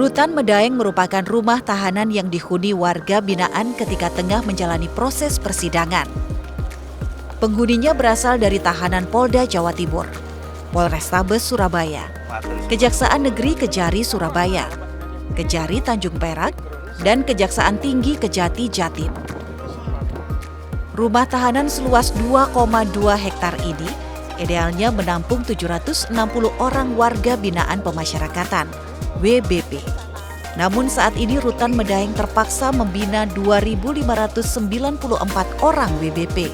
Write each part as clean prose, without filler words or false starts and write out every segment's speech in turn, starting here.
Rutan Medaeng merupakan rumah tahanan yang dihuni warga binaan ketika tengah menjalani proses persidangan. Penghuninya berasal dari tahanan Polda Jawa Timur, Polrestabes Surabaya, Kejaksaan Negeri Kejari Surabaya, Kejari Tanjung Perak, dan Kejaksaan Tinggi Kejati Jatim. Rumah tahanan seluas 2,2 hektar ini idealnya menampung 760 orang warga binaan pemasyarakatan WBP. Namun saat ini Rutan Medaeng terpaksa membina 2.594 orang WBP.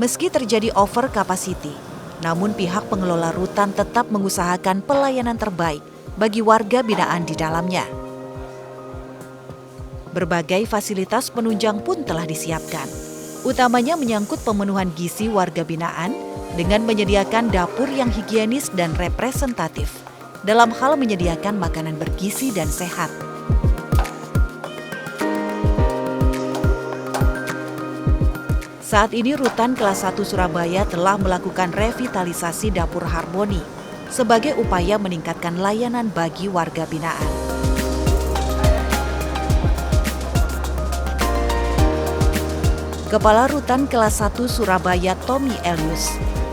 Meski terjadi over capacity, namun pihak pengelola rutan tetap mengusahakan pelayanan terbaik bagi warga binaan di dalamnya. Berbagai fasilitas penunjang pun telah disiapkan, utamanya menyangkut pemenuhan gizi warga binaan dengan menyediakan dapur yang higienis dan representatif dalam hal menyediakan makanan bergizi dan sehat. Saat ini Rutan Kelas 1 Surabaya telah melakukan revitalisasi dapur harmoni sebagai upaya meningkatkan layanan bagi warga binaan. Kepala Rutan Kelas 1 Surabaya Tommy Elius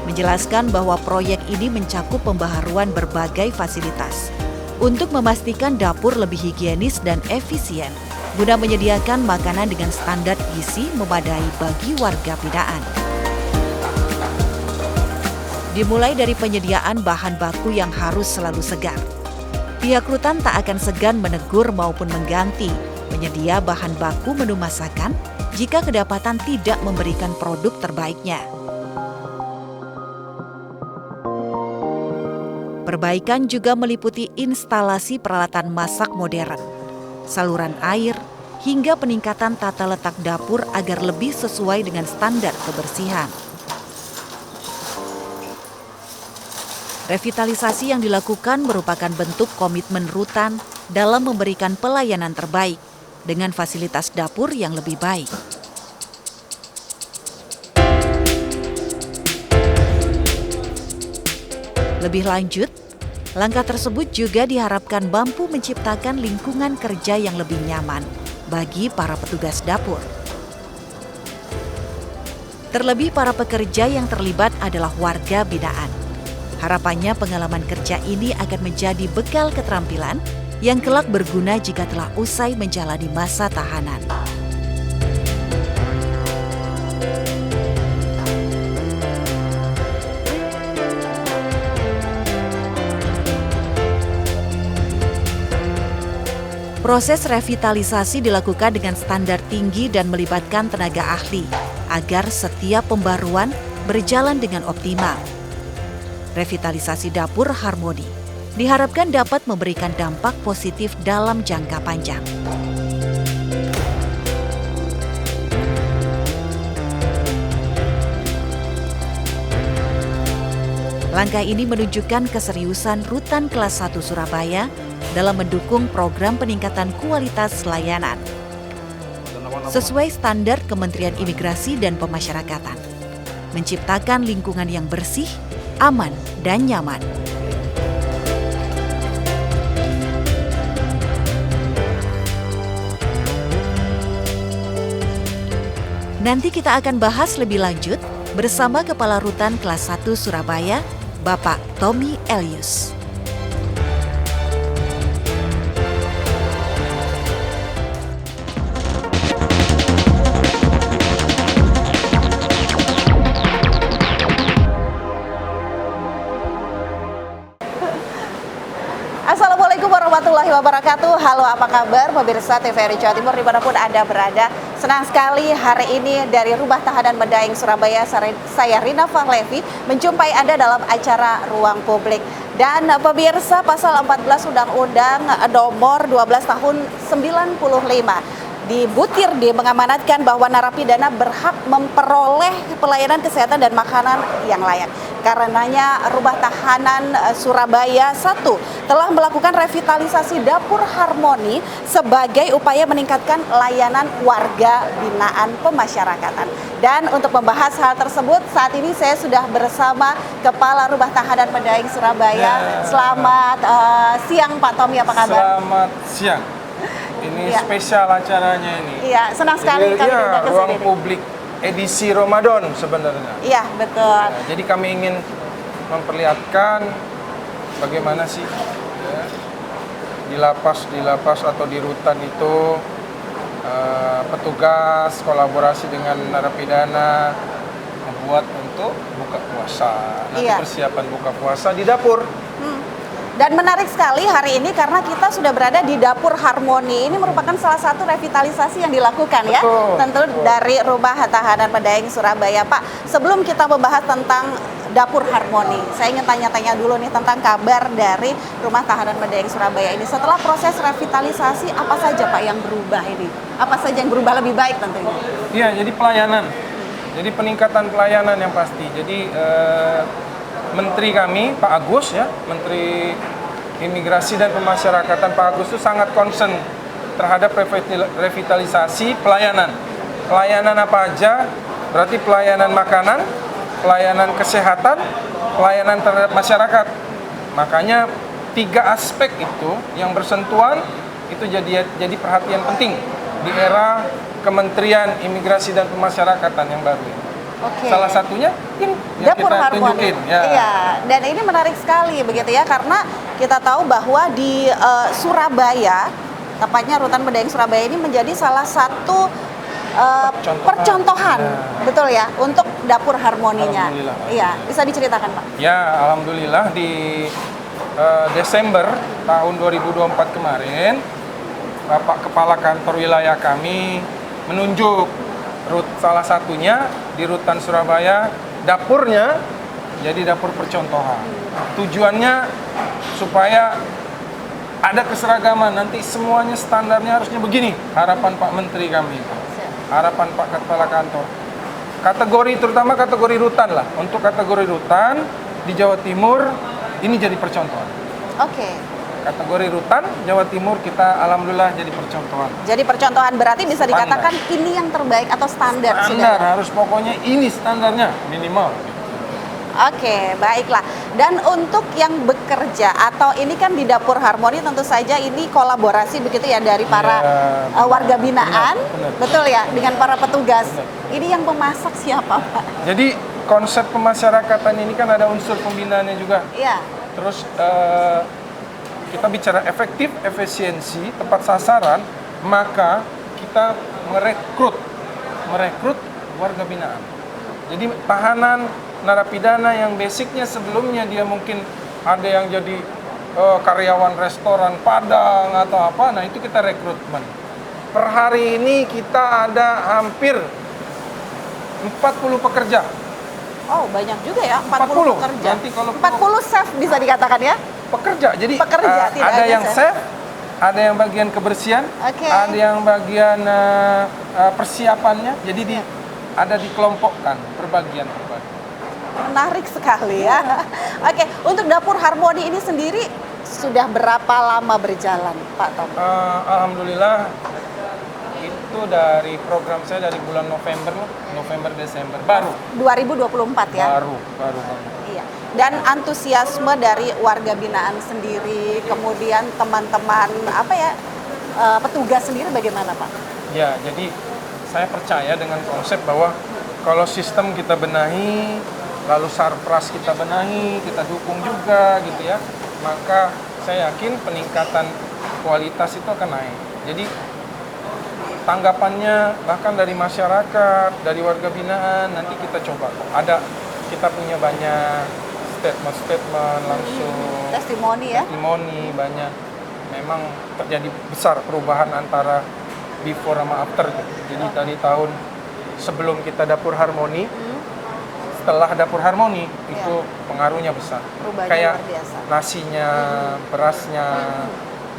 menjelaskan bahwa proyek ini mencakup pembaharuan berbagai fasilitas untuk memastikan dapur lebih higienis dan efisien guna menyediakan makanan dengan standar gizi memadai bagi warga binaan. Dimulai dari penyediaan bahan baku yang harus selalu segar. Pihak Rutan tak akan segan menegur maupun mengganti penyedia bahan baku menu masakan jika kedapatan tidak memberikan produk terbaiknya. Perbaikan juga meliputi instalasi peralatan masak modern, saluran air, hingga peningkatan tata letak dapur agar lebih sesuai dengan standar kebersihan. Revitalisasi yang dilakukan merupakan bentuk komitmen Rutan dalam memberikan pelayanan terbaik dengan fasilitas dapur yang lebih baik. Lebih lanjut, langkah tersebut juga diharapkan mampu menciptakan lingkungan kerja yang lebih nyaman bagi para petugas dapur. Terlebih para pekerja yang terlibat adalah warga binaan. Harapannya pengalaman kerja ini akan menjadi bekal keterampilan yang kelak berguna jika telah usai menjalani masa tahanan. Proses revitalisasi dilakukan dengan standar tinggi dan melibatkan tenaga ahli agar setiap pembaruan berjalan dengan optimal. Revitalisasi dapur harmoni diharapkan dapat memberikan dampak positif dalam jangka panjang. Langkah ini menunjukkan keseriusan Rutan Kelas 1 Surabaya dalam mendukung program peningkatan kualitas layanan sesuai standar Kementerian Imigrasi dan Pemasyarakatan, menciptakan lingkungan yang bersih, aman, dan nyaman. Nanti kita akan bahas lebih lanjut bersama Kepala Rutan Kelas 1 Surabaya, Bapak Tommy Elius. Assalamualaikum warahmatullahi wabarakatuh. Halo, apa kabar pemirsa TVRI Jawa Timur dimanapun Anda berada. Senang sekali hari ini dari Rumah Tahanan Medaeng Surabaya, saya Rina Fahlevi menjumpai Anda dalam acara Ruang Publik. Dan pemirsa, pasal 14 Undang-Undang nomor 12 tahun 95 Butir D mengamanatkan bahwa narapidana berhak memperoleh pelayanan kesehatan dan makanan yang layak. Karenanya Rumah Tahanan Surabaya 1 telah melakukan revitalisasi dapur harmoni sebagai upaya meningkatkan layanan warga binaan pemasyarakatan. Dan untuk membahas hal tersebut, saat ini saya sudah bersama Kepala Rumah Tahanan Medaeng Surabaya. Selamat siang Pak Tommy, apa kabar? Selamat siang. Ini Ya. spesial acaranya ini. Iya, senang sekali kami diundang ke ruang sini. publik edisi Ramadan sebenarnya. Iya, betul. Ya, jadi kami ingin memperlihatkan bagaimana sih ya, di lapas atau di rutan itu petugas kolaborasi dengan narapidana membuat untuk buka puasa. Nanti Iya. persiapan buka puasa di dapur. Dan menarik sekali hari ini karena kita sudah berada di Dapur Harmoni. Ini merupakan salah satu revitalisasi yang dilakukan ya. Betul, Tentu betul. dari Rumah Tahanan Medaeng Surabaya. Pak, sebelum kita membahas tentang Dapur Harmoni, saya ingin tanya-tanya dulu nih tentang kabar dari Rumah Tahanan Medaeng Surabaya ini. Setelah proses revitalisasi, apa saja Pak yang berubah ini? Apa saja yang berubah lebih baik tentunya? Iya, jadi pelayanan. Jadi peningkatan pelayanan yang pasti. Jadi Menteri kami, Pak Agus ya, Menteri Imigrasi dan Pemasyarakatan Pak Agus itu sangat concern terhadap revitalisasi pelayanan. Pelayanan apa aja? Berarti pelayanan makanan, pelayanan kesehatan, pelayanan terhadap masyarakat. Makanya 3 aspek itu yang bersentuhan itu jadi perhatian penting di era Kementerian Imigrasi dan Pemasyarakatan yang baru ini. Oke. Salah satunya ini yang Dapur kita Harmoni. tunjukin. Ya. Iya, dan ini menarik sekali begitu ya karena kita tahu bahwa di Surabaya, tepatnya Rutan Medaeng Surabaya ini menjadi salah satu percontohan, Ya. betul ya, untuk Dapur Harmoninya. Alhamdulillah. Iya, bisa diceritakan Pak? Ya, alhamdulillah di Desember tahun 2024 kemarin, Bapak Kepala Kantor Wilayah kami menunjuk salah satunya di Rutan Surabaya, dapurnya jadi dapur percontohan. Tujuannya supaya ada keseragaman, nanti semuanya standarnya harusnya begini. Harapan Pak Menteri kami itu. Harapan Pak Kepala Kantor. Kategori, terutama kategori rutan lah. Untuk kategori rutan di Jawa Timur ini jadi percontohan. Oke. Kategori rutan Jawa Timur kita alhamdulillah jadi percontohan. Jadi percontohan berarti bisa Standar. dikatakan ini yang terbaik atau standar Standar sudah. harus pokoknya ini standarnya minimal. Oke, baiklah. Dan untuk yang bekerja atau ini kan di Dapur Harmoni tentu saja ini kolaborasi begitu ya dari para Iya, warga binaan, benar. betul ya, dengan para petugas. Benar. Ini yang memasak siapa, Pak? Jadi konsep pemasyarakatan ini kan ada unsur pembinaannya juga. Iya. Terus kita bicara efektif, efisiensi, tepat sasaran, maka kita merekrut warga binaan. Jadi tahanan, narapidana yang basicnya sebelumnya dia mungkin ada yang jadi karyawan restoran Padang atau apa, nah itu kita rekrutmen. Per hari ini kita ada hampir 40 pekerja. Oh, banyak juga ya, 40. pekerja. Nanti kalau 40 chef bisa dikatakan ya? Pekerja, jadi Pekerja, tidak ada hanya yang chef. chef, ada yang bagian kebersihan, Oke. ada yang bagian persiapannya, jadi ada dikelompokkan berbagian. Menarik sekali ya. Oke, untuk Dapur Harmoni ini sendiri sudah berapa lama berjalan, Pak Tom? Alhamdulillah itu dari program saya dari bulan November Desember baru 2024 ya? baru. Iya. Dan antusiasme dari warga binaan sendiri, kemudian teman-teman petugas sendiri bagaimana, Pak? Ya, jadi saya percaya dengan konsep bahwa kalau sistem kita benahi, lalu sarpras kita benahi, kita dukung juga gitu ya, maka saya yakin peningkatan kualitas itu akan naik. Jadi tanggapannya bahkan dari masyarakat, dari warga binaan, nanti kita coba kok. Kita punya banyak statement langsung, Testimoni ya? testimoni banyak. Memang terjadi besar perubahan antara before sama after. Jadi dari tahun sebelum kita Dapur Harmoni, setelah Dapur Harmoni itu pengaruhnya besar. Perubahannya Kayak luar biasa. nasinya, berasnya,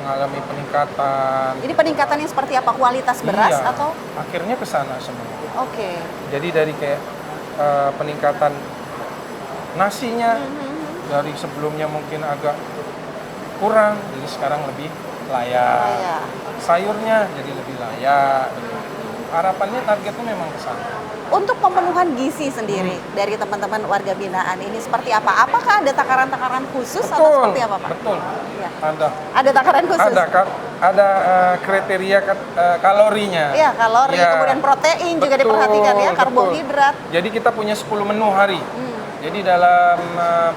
mengalami peningkatan. Ini peningkatannya seperti apa? Kualitas beras Iya, atau? akhirnya ke sana semua. Oke. Jadi dari kayak peningkatan nasinya, dari sebelumnya mungkin agak kurang, jadi sekarang lebih layak. Layak. Sayurnya jadi lebih layak. Harapannya targetnya memang ke sana. Untuk pemenuhan gizi sendiri dari teman-teman warga binaan ini seperti apa? Apakah ada takaran-takaran khusus atau Betul, seperti apa, Pak? betul. Ya. Ada. Ada takaran khusus? Ada kriteria kalorinya. Iya, kalori, Iya. kemudian protein juga Betul, diperhatikan ya, betul. karbohidrat. Jadi kita punya 10 menu hari. Jadi dalam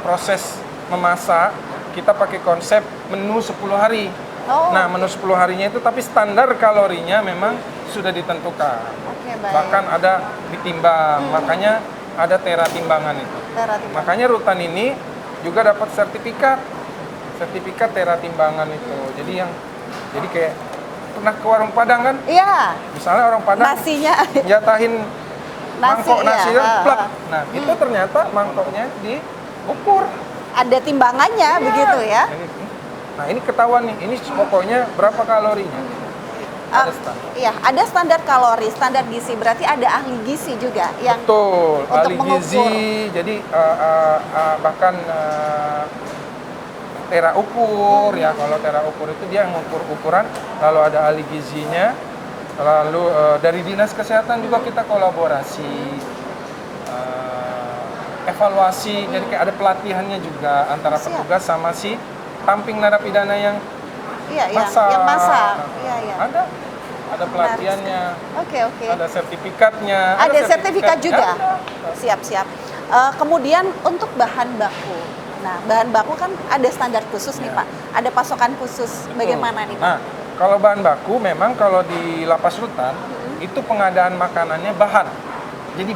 proses memasak, kita pakai konsep menu 10 hari. Oh, Nah, menu 10 harinya itu tapi standar kalorinya memang sudah ditentukan. Oke, baik. Bahkan ada ditimbang, makanya ada tera timbangan itu. Tera timbangan. Makanya rutan ini juga dapat sertifikat tera timbangan itu. Jadi kayak pernah ke warung Padang kan? Iya, Misalnya orang Padang nasinya. jatahin mangkok Nasi, nasi iya. kan plak. Nah, itu ternyata mangkoknya diukur. Ada timbangannya begitu ya. Nah, ini ketahuan nih. Ini pokoknya berapa kalorinya. Ada standar. Iya, ada standar kalori, standar gizi. Berarti ada ahli gizi juga yang Betul, untuk ahli gizi. Jadi bahkan tera ukur ya. Kalau tera ukur itu dia mengukur ukuran, lalu ada ahli gizinya. Lalu dari dinas kesehatan juga kita kolaborasi, evaluasi. Jadi kayak ada pelatihannya juga antara Siap. petugas sama si tamping narapidana yang iya, masak. yang masak. Iya, iya. Ada pelatihannya. Oke, oke. Ada sertifikatnya. Ada sertifikat juga. Ada. Siap-siap. Kemudian untuk bahan baku. Nah, bahan baku kan ada standar khusus nih, Ya. Pak. Ada pasokan khusus. Betul. Bagaimana nih, Pak? Nah, kalau bahan baku memang kalau di lapas rutan itu pengadaan makanannya bahan. Jadi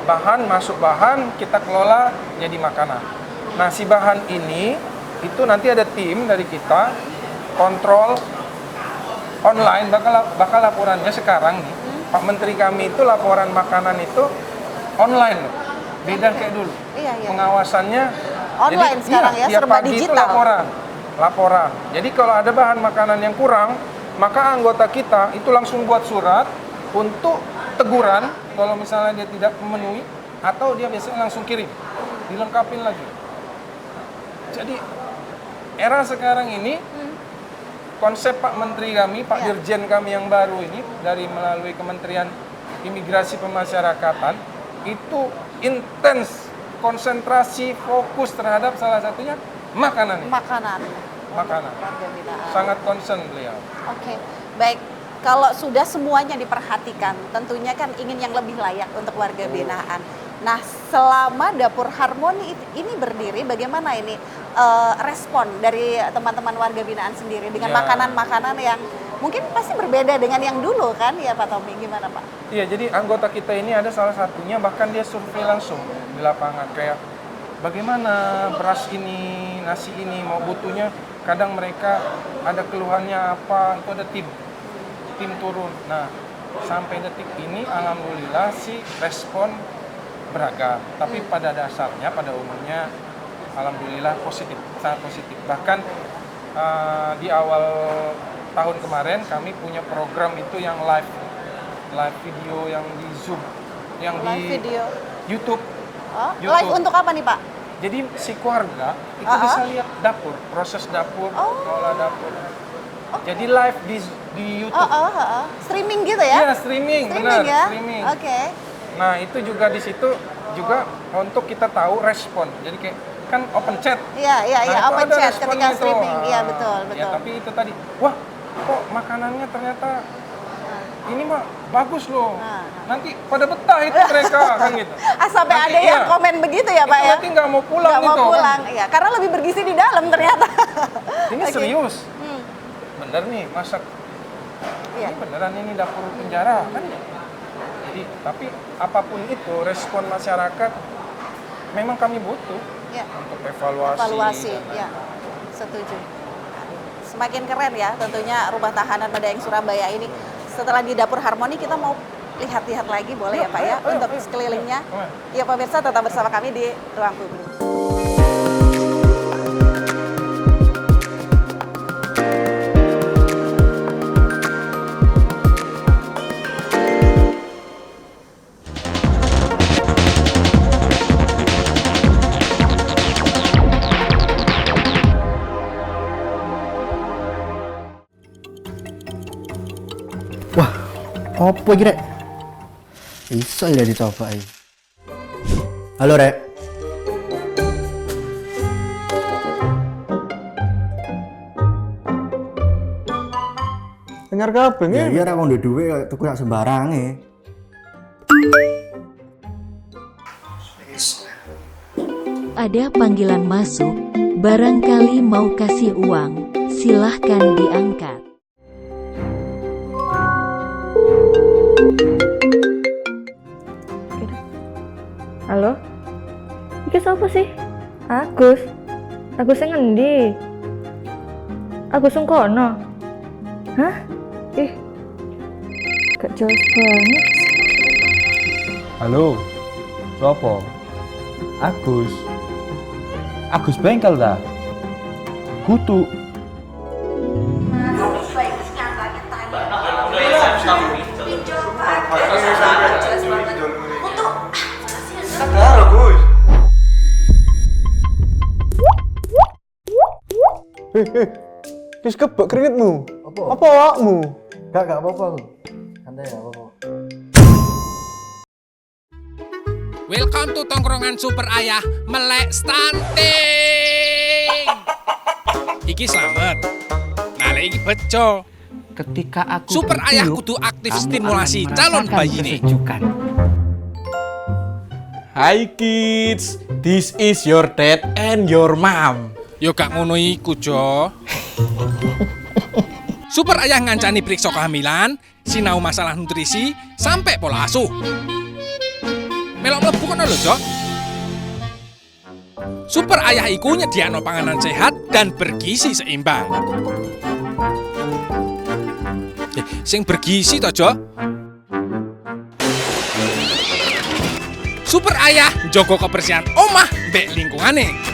bahan masuk bahan kita kelola jadi makanan. Nah, si bahan ini itu nanti ada tim dari kita kontrol online, bakal laporannya sekarang nih. Pak Menteri kami itu laporan makanan itu online loh. Beda kayak dulu. Iya, iya. Pengawasannya Online sekarang ya, tiap serba pagi itu digital. laporan. Jadi kalau ada bahan makanan yang kurang, maka anggota kita itu langsung buat surat untuk teguran kalau misalnya dia tidak memenuhi, atau dia biasanya langsung kirim, dilengkapin lagi. Jadi era sekarang ini konsep Pak Menteri kami, Pak Ya. Dirjen kami yang baru ini dari melalui Kementerian Imigrasi Pemasyarakatan itu intens, konsentrasi, fokus terhadap salah satunya makanan. Makanan. Makanan. Warga binaan. Sangat concern beliau. Oke, baik. Kalau sudah semuanya diperhatikan, tentunya kan ingin yang lebih layak untuk warga binaan. Nah, selama Dapur Harmoni ini berdiri, bagaimana ini respon dari teman-teman warga binaan sendiri dengan Ya. makanan-makanan yang mungkin pasti berbeda dengan yang dulu kan, ya Pak Tommy? Gimana Pak? Iya, jadi anggota kita ini ada salah satunya bahkan dia survei langsung di lapangan kayak bagaimana beras ini, nasi ini mau butuhnya. Kadang mereka ada keluhannya apa, itu ada tim turun. Nah, sampai detik ini alhamdulillah sih respon beragam. Tapi pada dasarnya, pada umumnya alhamdulillah positif, sangat positif. Bahkan di awal tahun kemarin kami punya program itu yang live video yang di Zoom, yang Live di video. YouTube. Oh, YouTube. live untuk apa nih Pak? Jadi si keluarga itu bisa lihat dapur, proses dapur, olah dapur. Jadi live di YouTube. Streaming gitu ya? Iya, streaming, benar, ya? streaming. Oke. Nah, itu juga di situ juga untuk kita tahu respon. Jadi kayak kan open chat. Iya, Nah, itu open ada chat responnya ketika itu. streaming. Iya, Ah, betul. Ya, tapi itu tadi, wah, kok makanannya ternyata ini mah bagus loh. Nanti pada betah itu mereka kan gitu. Sampai Nanti, ada yang iya. komen begitu ya Pak Itu ya? nanti nggak mau pulang Nggak mau gitu, kan. pulang, iya. Karena lebih bergizi di dalam ternyata. Ini Oke. serius. Hmm, Bener nih, masak. Iya. Ini beneran ini dapur penjara kan? Jadi, tapi apapun itu respon masyarakat memang kami butuh Iya. untuk evaluasi. Evaluasi, dan ya. Setuju. Semakin keren ya tentunya Rumah Tahanan Medaeng Surabaya ini. Setelah di Dapur Harmoni kita mau lihat-lihat lagi boleh ya Pak ya ayo, untuk ayo. sekelilingnya. Ayo. Ya pemirsa tetap bersama kami di Ruang Publik. Apa iki, Rek? Iso ya dicoba iki. Halo, Rek. Dengar kabeh Ya ngene. iya Rek, wong duwe duwe kok tuku sak sembarange. Ada panggilan masuk, barangkali mau kasih uang, silahkan diangkat. Halo? Iki sapa sih? Agus. Agus sing ngendi? Agus sing kono. Hah? Ih. Gak jelas banget. Halo. Sopo? Agus. Agus bengkel dah. Kutu. Wis kebek keringetmu. Apa awakmu? Gak apa-apa aku. Santai ya, apa-apa. Welcome to tongkrongan Super Ayah melek stunting. Iki slamet. Nah, iki bejo. Ketika aku Super Ayah bertiup, kudu aktif kamu stimulasi akan calon merasakan bayi ini. kesejukan. Hi kids, this is your dad and your mom. Yo gak ngono iku, Jo. Super Ayah ngancani periksa kehamilan, sinau masalah nutrisi, sampai pola asuh. Melok mlebu kono lho, Jo. Super Ayah iku nyediakno panganan sehat dan bergizi seimbang. Sing bergizi to, Jo. Super Ayah njogo kebersihan omah mbek lingkungane.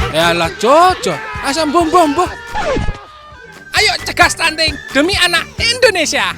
Yalah, Jo, asam bombo. Ayo cegah stunting demi anak Indonesia.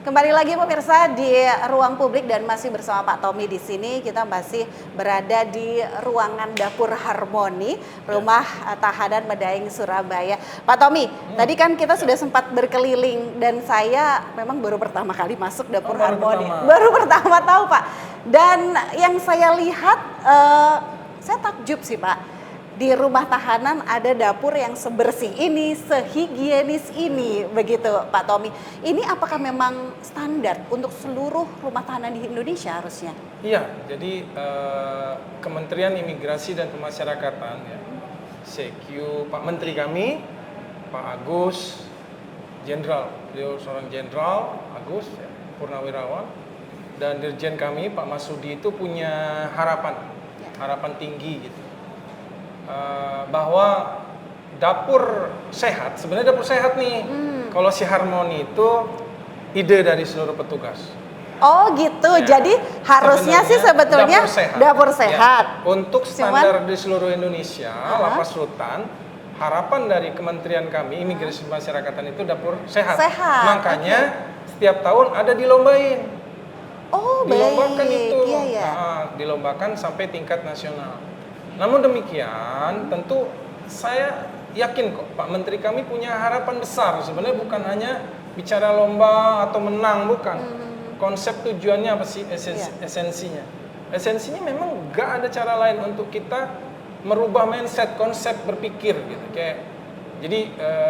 Kembali lagi pemirsa di ruang publik dan masih bersama Pak Tommy di sini. Kita masih berada di ruangan dapur harmoni Rumah Tahanan Medaeng Surabaya. Pak Tommy, tadi kan kita sudah sempat berkeliling dan saya memang baru pertama kali masuk dapur harmoni. Baru pertama tahu Pak. Dan yang saya lihat, saya takjub sih Pak. Di rumah tahanan ada dapur yang sebersih ini, sehigienis ini, begitu Pak Tommy. Ini apakah memang standar untuk seluruh rumah tahanan di Indonesia harusnya? Iya, jadi Kementerian Imigrasi dan Pemasyarakatan, ya, CQ, Pak Menteri kami, Pak Agus, Jenderal, beliau seorang Jenderal, Agus, ya, Purnawirawan, dan Dirjen kami, Pak Masudi itu punya harapan tinggi gitu. Bahwa dapur sehat, sebenarnya dapur sehat nih, kalau si Harmoni itu ide dari seluruh petugas. Oh gitu, Ya. jadi harusnya sih sebetulnya dapur sehat. Ya. Untuk standar di seluruh Indonesia, Lapas Rutan, harapan dari kementerian kami, Imigrasi Masyarakatan itu dapur sehat. Makanya setiap tahun ada dilombain. Oh Dilombakan baik, itu, iya ya. dilombakan sampai tingkat nasional. Namun demikian, tentu saya yakin kok Pak Menteri kami punya harapan besar. Sebenarnya bukan hanya bicara lomba atau menang, bukan. konsep tujuannya apa sih, esensinya? Esensinya memang nggak ada cara lain untuk kita merubah mindset, konsep berpikir gitu. Jadi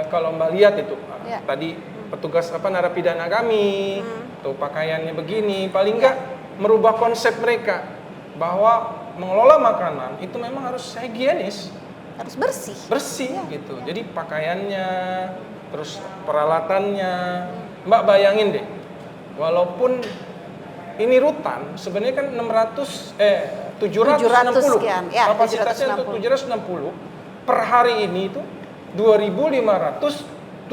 kalau Mbak lihat itu tadi petugas narapidana kami, tuh pakaiannya begini, paling nggak merubah konsep mereka bahwa mengelola makanan itu memang harus higienis, Harus bersih. bersih gitu. Jadi pakaiannya, terus peralatannya, Mbak bayangin deh, walaupun ini rutan sebenarnya kan 760 sekian. Ya, kapasitasnya untuk 760 per hari ini itu 2.578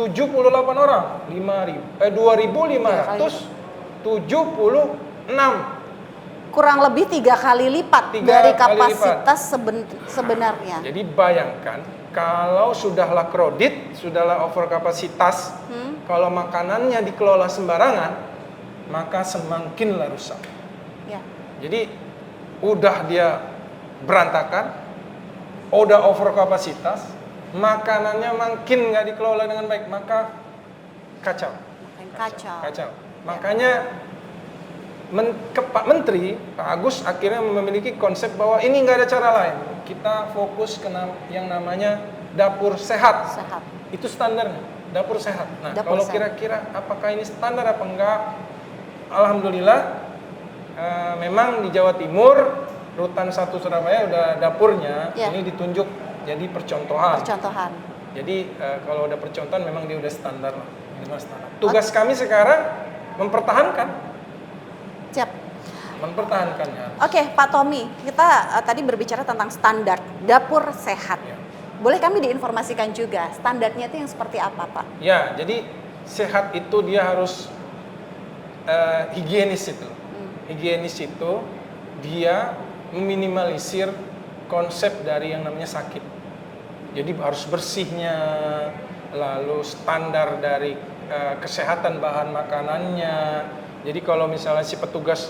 orang, 2.576. Kurang lebih 3 kali lipat 3 dari kali kapasitas sebenarnya. Jadi bayangkan kalau sudahlah kredit, sudahlah over kapasitas, kalau makanannya dikelola sembarangan, maka semakinlah rusak. Ya. Jadi udah dia berantakan, udah over kapasitas, makanannya makin nggak dikelola dengan baik, maka kacau. Kacau. Makanya Pak Menteri, Pak Agus akhirnya memiliki konsep bahwa ini nggak ada cara lain. Kita fokus ke yang namanya dapur sehat. Itu standarnya, dapur sehat. Nah, Dapur kalau sehat. kira-kira apakah ini standar apa enggak? Alhamdulillah, memang di Jawa Timur, Rutan 1 Surabaya udah dapurnya, ini ditunjuk jadi percontohan. Jadi kalau udah percontohan memang dia udah standar lah. Tugas kami sekarang mempertahankan. Siap. Mempertahankannya. Oke, Pak Tommy, kita tadi berbicara tentang standar dapur sehat. Boleh kami diinformasikan juga standarnya itu yang seperti apa, Pak? Ya, jadi sehat itu dia harus higienis itu. Higienis itu dia meminimalisir konsep dari yang namanya sakit. Jadi harus bersihnya, lalu standar dari kesehatan bahan makanannya. Jadi kalau misalnya si petugas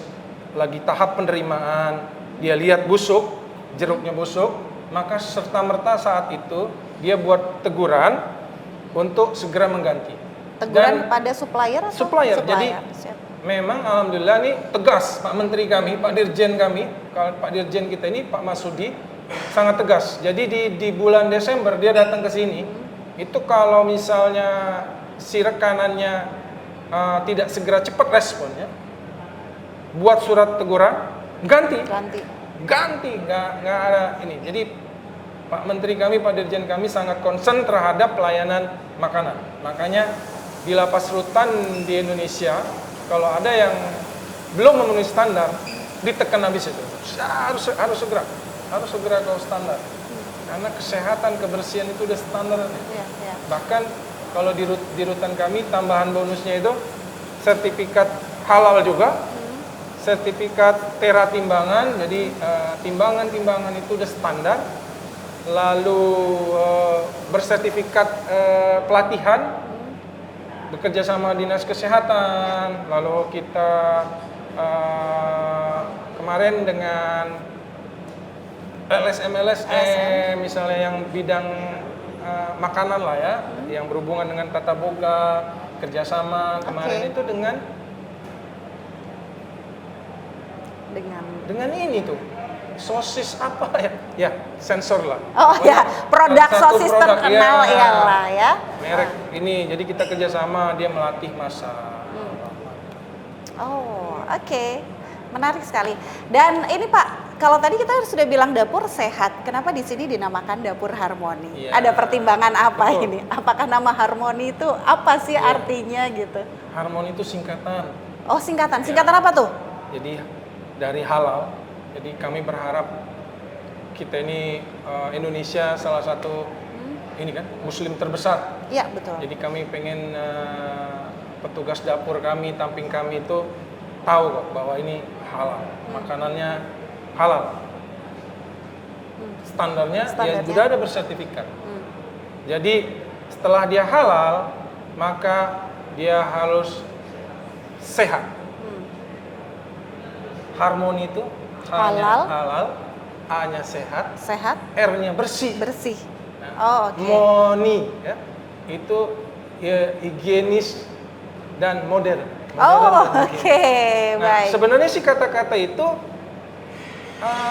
lagi tahap penerimaan, dia lihat busuk, jeruknya busuk, maka serta-merta saat itu dia buat teguran untuk segera mengganti. Teguran pada supplier atau? Supplier. Jadi memang alhamdulillah nih tegas Pak Menteri kami, Pak Dirjen kami, Pak Dirjen kita ini Pak Masudi sangat tegas. Jadi di bulan Desember dia datang ke sini, itu kalau misalnya si rekanannya tidak segera cepat responnya, buat surat teguran, ganti, nggak ada ini. Jadi Pak Menteri kami, Pak Dirjen kami sangat concern terhadap pelayanan makanan. Makanya di lapas rutan di Indonesia, kalau ada yang belum memenuhi standar, ditekan habis itu. Harus segera ke standar. Karena kesehatan, kebersihan itu udah standar. Bahkan kalau di rutan kami tambahan bonusnya itu sertifikat halal juga, sertifikat tera timbangan, jadi timbangan itu udah standar, lalu bersertifikat pelatihan, bekerja sama dinas kesehatan, lalu kita kemarin dengan LSM misalnya yang bidang makanan lah ya, yang berhubungan dengan tata boga, kerjasama kemarin itu dengan ini tuh sosis apa ya sensor lah. Produk sosis terkenal iyalah ya. Merek ini, jadi kita kerjasama, dia melatih masak. Oke. Menarik sekali. Dan ini Pak, kalau tadi kita sudah bilang dapur sehat, kenapa di sini dinamakan dapur harmoni? Ada pertimbangan apa ini? Apakah nama harmoni itu apa sih artinya gitu? Harmoni itu singkatan. Oh, singkatan. Singkatan apa tuh? Jadi dari halal. Jadi kami berharap kita ini Indonesia salah satu ini kan Muslim terbesar. Iya, betul. Jadi kami pengen petugas dapur kami, tamping kami itu tahu kok bahwa ini halal, makanannya halal. Standarnya dia sudah ada bersertifikat. Jadi setelah dia halal, maka dia harus sehat. Harmoni itu halal, A-nya sehat, R-nya bersih. Nah, Moni ya, itu ya, higienis dan modern. Oh, oke, Nah, baik. sebenarnya sih kata-kata itu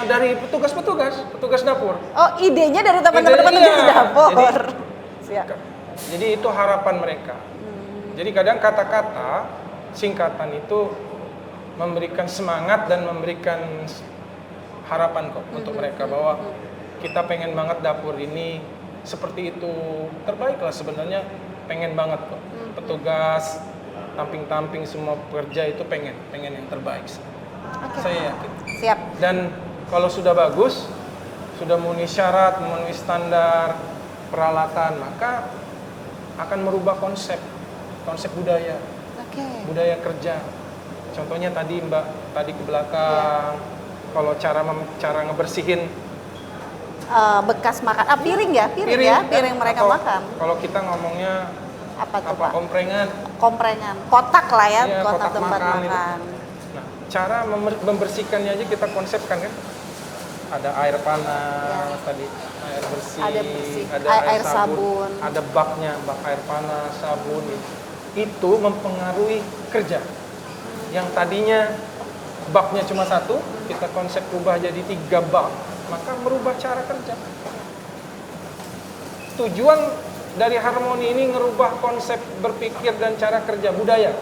dari petugas dapur. Oh, idenya dari teman-teman Idenya, petugas iya. dapur. Siap. Jadi itu harapan mereka. Jadi kadang kata-kata singkatan itu memberikan semangat dan memberikan harapan kok untuk mereka bahwa kita pengen banget dapur ini seperti itu. Terbaik lah sebenarnya, pengen banget kok. Petugas, tamping-tamping semua pekerja itu pengen yang terbaik. Saya yakin. Siap. Dan kalau sudah bagus, sudah memenuhi syarat, memenuhi standar peralatan, maka akan merubah konsep budaya, Oke. budaya kerja. Contohnya tadi Mbak, tadi ke belakang, kalau cara ngebersihin Bekas makan. Piring ya, piring mereka atau makan. Kalau kita ngomongnya Apa tuh, Pak? komprengan. Komprengan. Kotak lah ya, Iya, kotak kotak tempat makan itu. makan. Nah, cara membersihkannya aja kita konsepkan kan. Ada air panas tadi, air bersih, Ada bersih, ada air sabun. ada baknya, bak air panas, sabun. Itu mempengaruhi kerja. Yang tadinya baknya cuma satu, kita konsep rubah jadi 3 bak, maka merubah cara kerja. Tujuan dari harmoni ini ngerubah konsep berpikir dan cara kerja budaya.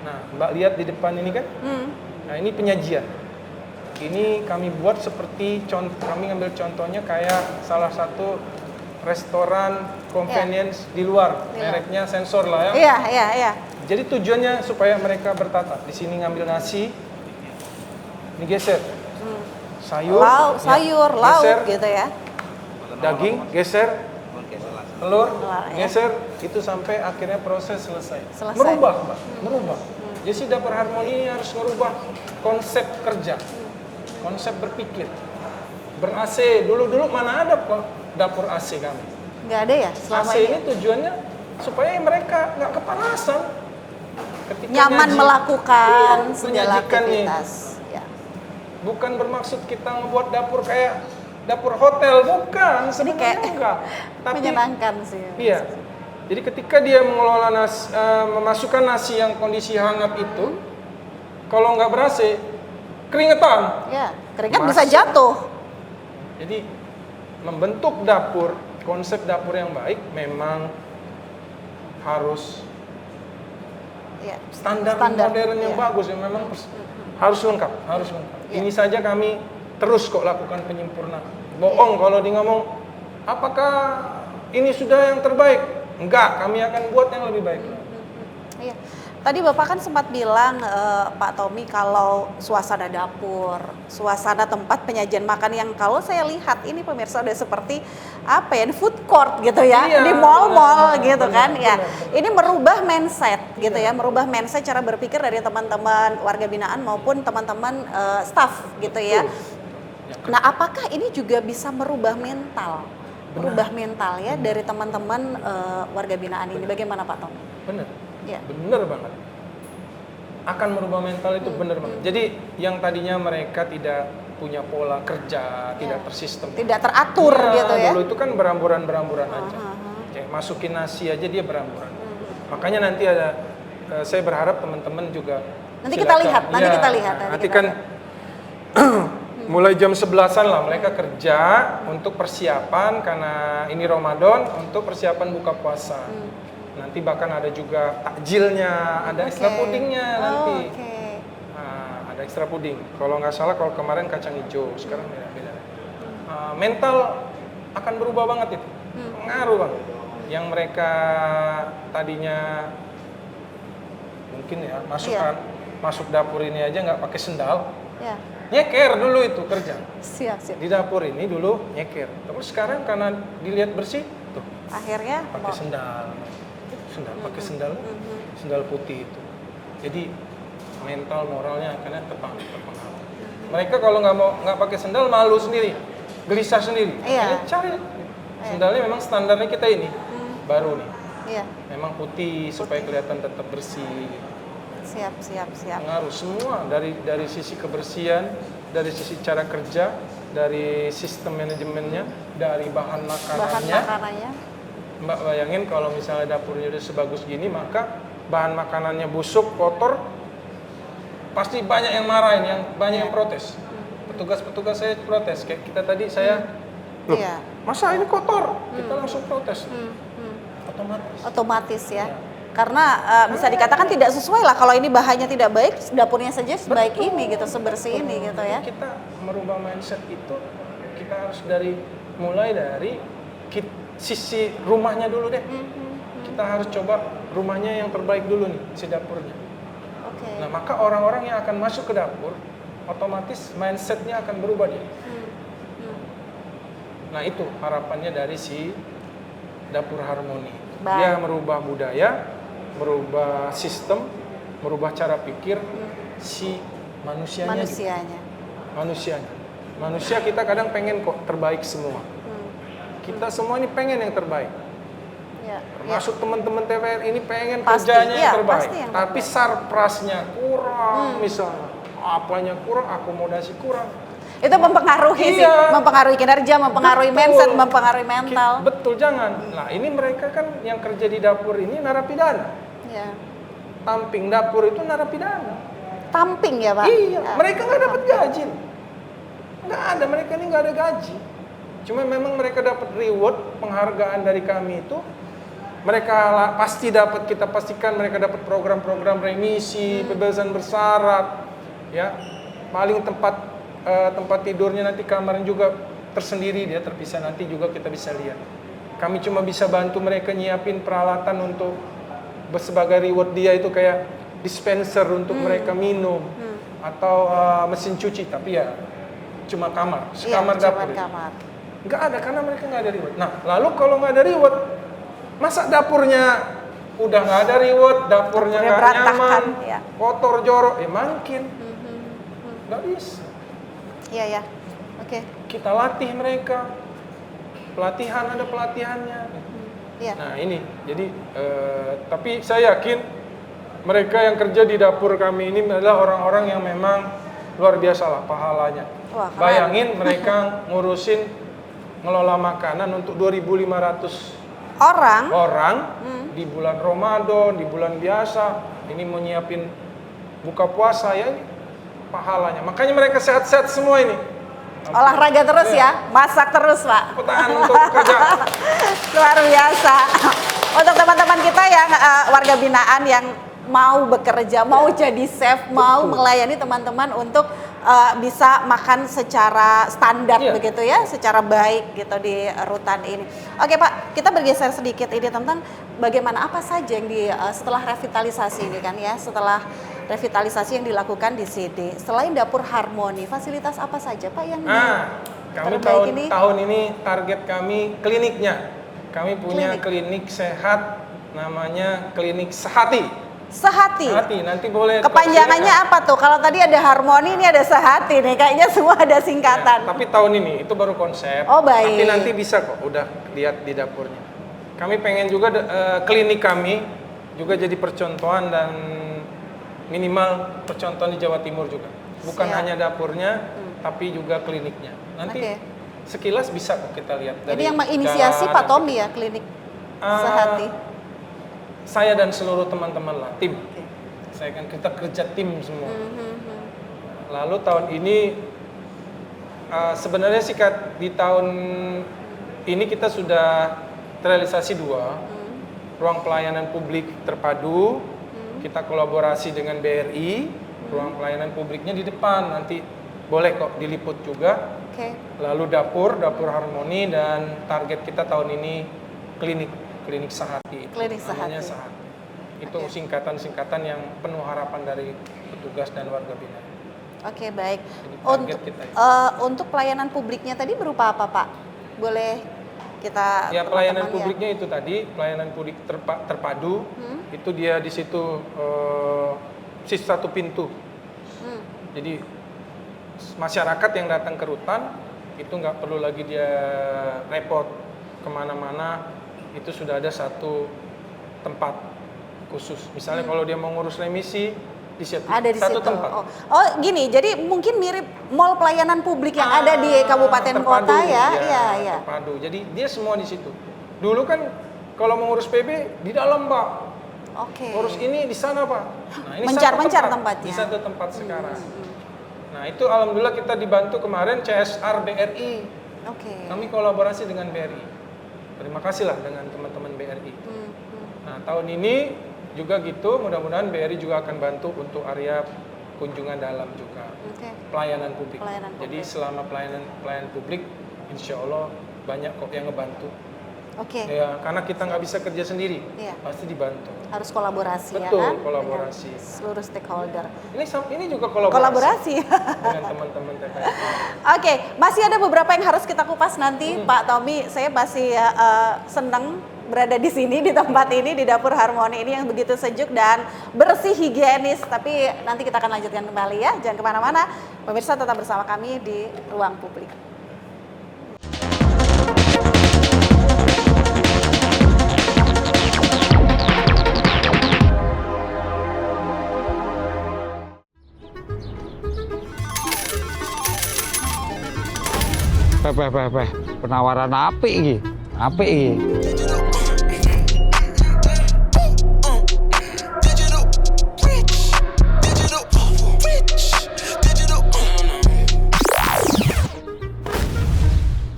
Nah, Mbak lihat di depan ini kan? Nah, ini penyajian. Ini kami buat seperti kami ngambil contohnya kayak salah satu restoran convenience di luar, mereknya Sensor lah ya. Iya. Jadi tujuannya supaya mereka bertata. Di sini ngambil nasi, ini geser. Sayur, Lauk geser. gitu ya. Daging, geser. Telur, Telur, ya. geser. Itu sampai akhirnya proses selesai. Selesai. Merubah, Mbak. Merubah. Jadi dapur harmoni ini harus merubah konsep kerja. Konsep berpikir. Ber-AC. Dulu-dulu mana ada dapur AC kami? Nggak ada ya selama AC ini tujuannya supaya mereka nggak kepanasan. Ketika nyaman melakukan segala menyajikannya. aktivitas. Ya. Bukan bermaksud kita membuat dapur kayak dapur hotel, bukan. Ini Sebenarnya kayak enggak. Tapi menyenangkan sih. iya. Jadi ketika dia mengelola memasukkan nasi yang kondisi hangat itu, kalau nggak ber-AC, keringetan. Ya, keringat bisa jatuh. Jadi membentuk dapur, konsep dapur yang baik memang harus Ya. standar modern yang iya. bagus, yang memang harus lengkap. Iya. Ini saja kami terus kok lakukan penyempurnaan. Bohong kalau di ngomong, apakah ini sudah yang terbaik? Enggak, kami akan buat yang lebih baik. Iya. Tadi Bapak kan sempat bilang Pak Tommy kalau suasana dapur, suasana tempat penyajian makan yang kalau saya lihat ini pemirsa udah seperti apa ya, food court gitu ya, Iya, di mall-mall gitu benar, kan ya. benar. Ini merubah mindset gitu ya, merubah mindset cara berpikir dari teman-teman warga binaan maupun teman-teman staff gitu ya. Nah, apakah ini juga bisa merubah mental? Merubah mental ya dari teman-teman warga binaan ini. Bagaimana Pak Tommy? Bener. Ya. Bener banget. Akan merubah mental itu bener banget. Jadi yang tadinya mereka tidak punya pola kerja, tidak tersistem. Tidak teratur Iya, gitu ya. Dulu itu kan beramburan-beramburan aja. Kayak masukin nasi aja dia beramburan. Makanya nanti ada, saya berharap teman-teman juga Nanti kita silakan. lihat, nanti Iya, kita lihat. Nanti kan mulai jam 11-an lah mereka kerja untuk persiapan karena ini Ramadan, untuk persiapan buka puasa. Nanti bahkan ada juga takjilnya, ada ekstra pudingnya nanti. Nah, ada ekstra puding. Kalau nggak salah, kalau kemarin kacang hijau, sekarang beda-beda. Mental akan berubah banget itu, pengaruh banget. Yang mereka tadinya mungkin ya masuk dapur ini aja nggak pakai sendal, nyeker dulu itu kerja. Siap. Di dapur ini dulu nyeker, terus sekarang karena dilihat bersih, tuh Akhirnya pakai sendal, pakai sendal putih itu. Jadi mental moralnya akhirnya terpengaruh. Mereka kalau nggak pakai sendal malu sendiri, gelisah sendiri. Iya. Cari sendalnya memang standarnya kita ini baru nih. Iya. Memang putih supaya kelihatan tetap bersih. Siap. Pengaruh semua dari sisi kebersihan, dari sisi cara kerja, dari sistem manajemennya, dari bahan makanannya. Bahan makanannya. Mbak bayangin kalau misalnya dapurnya udah sebagus gini, maka bahan makanannya busuk, kotor, pasti banyak yang marahin, banyak yang protes. Petugas-petugas saya protes, kayak kita tadi saya, loh, masa ini kotor? Kita langsung protes. Otomatis ya. Karena bisa dikatakan tidak sesuai lah kalau ini bahannya tidak baik, dapurnya saja sebaik ini gitu, sebersih ini gitu ya. Kita merubah mindset itu, kita harus mulai dari sisi rumahnya dulu deh. Kita harus coba rumahnya yang terbaik dulu nih, si dapurnya. Nah, maka orang-orang yang akan masuk ke dapur, otomatis mindsetnya akan berubah dia. Nah, itu harapannya dari si Dapur Harmoni. Dia merubah budaya, merubah sistem, merubah cara pikir si manusianya. Manusia kita kadang pengen kok terbaik semua. Kita semua ini pengen yang terbaik. Termasuk teman-teman TVR ini pengen kerjanya yang terbaik. Tapi sarprasnya kurang misalnya. Apanya kurang, akomodasi kurang. Itu mempengaruhi sih, mempengaruhi kinerja, mempengaruhi mindset, mempengaruhi mental. Betul, jangan. Nah, ini mereka kan yang kerja di dapur ini narapidana. Tamping dapur itu narapidana. Tamping ya, Pak? Iya, mereka nggak dapat gaji. Nggak ada, mereka ini nggak ada gaji. Cuma memang mereka dapat reward, penghargaan dari kami itu. Mereka pasti dapat, kita pastikan mereka dapat program-program remisi, pembebasan bersyarat, ya. Paling tempat tidurnya nanti kamarnya juga tersendiri, dia terpisah, nanti juga kita bisa lihat. Kami cuma bisa bantu mereka nyiapin peralatan untuk sebagai reward dia itu kayak dispenser untuk mereka minum atau mesin cuci, tapi ya cuma kamar, sekamar dapur. Nggak ada karena mereka nggak ada reward. Nah, lalu kalau nggak ada reward, masa dapurnya udah nggak ada reward, dapurnya nggak nyaman, kotor jorok, makin nggak bisa. Iya. Oke. Kita latih mereka, pelatihan ada pelatihannya. Nah ini, jadi tapi saya yakin mereka yang kerja di dapur kami ini adalah orang-orang yang memang luar biasa lah pahalanya. Bayangin mereka ngurusin ngelola makanan untuk 2.500 orang di bulan Ramadan, di bulan biasa. Ini mau nyiapin buka puasa ya, ini pahalanya. Makanya mereka sehat-sehat semua ini. Olahraga terus ya, masak terus, Pak. Tahan untuk kerja. Luar biasa. Untuk teman-teman kita yang warga binaan yang mau bekerja, mau jadi chef, mau melayani teman-teman untuk bisa makan secara standar begitu ya, secara baik gitu di rutan ini. Oke Pak, kita bergeser sedikit ini tentang bagaimana apa saja yang setelah revitalisasi ini kan ya, setelah revitalisasi yang dilakukan di sini. Selain Dapur Harmoni, fasilitas apa saja Pak yang kami tahun ini target kami kliniknya. Kami punya klinik sehat, namanya Klinik Sehati. Sehati. Nanti boleh. Kepanjangannya apa tuh? Kalau tadi ada Harmoni, ini ada Sehati nih. Kayaknya semua ada singkatan. Tapi tahun ini itu baru konsep. Oh baik. Tapi nanti bisa kok, udah lihat di dapurnya. Kami pengen juga klinik kami juga jadi percontohan dan minimal percontohan di Jawa Timur juga. Bukan hanya dapurnya, tapi juga kliniknya. Nanti sekilas bisa kok kita lihat. Jadi yang menginisiasi Pak Tommy ya, Klinik Sehati? Saya dan seluruh teman-teman lah, tim. Saya kan kita kerja tim semua. Lalu tahun ini sebenarnya sih di tahun ini kita sudah terrealisasi 2 ruang pelayanan publik terpadu. Kita kolaborasi dengan BRI, ruang pelayanan publiknya di depan, nanti boleh kok diliput juga. Lalu Dapur Harmoni, dan target kita tahun ini Klinik Sehati. Klinik Sehati. Itu singkatan-singkatan yang penuh harapan dari petugas dan warga binaan. Oke, baik. Untuk pelayanan publiknya tadi berupa apa Pak? Boleh kita pelayanan publiknya itu tadi, pelayanan publik terpadu. Itu dia di situ satu pintu. Jadi masyarakat yang datang ke rutan itu nggak perlu lagi dia repot kemana-mana. Itu sudah ada satu tempat khusus. Misalnya kalau dia mau ngurus remisi, di situ ada di satu situ. tempat. Oh gini, jadi mungkin mirip mall pelayanan publik yang ada di kabupaten terpadu, kota ya. Iya. Terpadu. Jadi dia semua di situ. Dulu kan kalau mengurus PB di dalam Pak. Oke. Urus ini di sana Pak. Nah, ini Mencar-mencar satu tempatnya. Di satu tempat sekarang. Nah itu alhamdulillah kita dibantu kemarin CSR BRI. Oke. Kami kolaborasi dengan BRI. Terima kasih lah dengan teman-teman BRI. Nah tahun ini juga gitu, mudah-mudahan BRI juga akan bantu untuk area kunjungan dalam juga. Oke. Pelayanan publik. Pelayanan Jadi publik. selama pelayanan publik, insya Allah banyak kok yang ngebantu. Oke. Ya, karena kita nggak bisa kerja sendiri, Iya. pasti dibantu. Harus kolaborasi ya Betul, kan? kolaborasi. Dengan seluruh stakeholder. Ini juga kolaborasi dengan teman-teman TPS. Oke, masih ada beberapa yang harus kita kupas nanti, Pak Tommy. Saya masih senang berada di sini, di tempat ini, di Dapur Harmoni ini yang begitu sejuk dan bersih, higienis. Tapi nanti kita akan lanjutkan kembali ya. Jangan kemana-mana. Pemirsa tetap bersama kami di Ruang Publik. Peh, penawaran apik iki. Apik iki.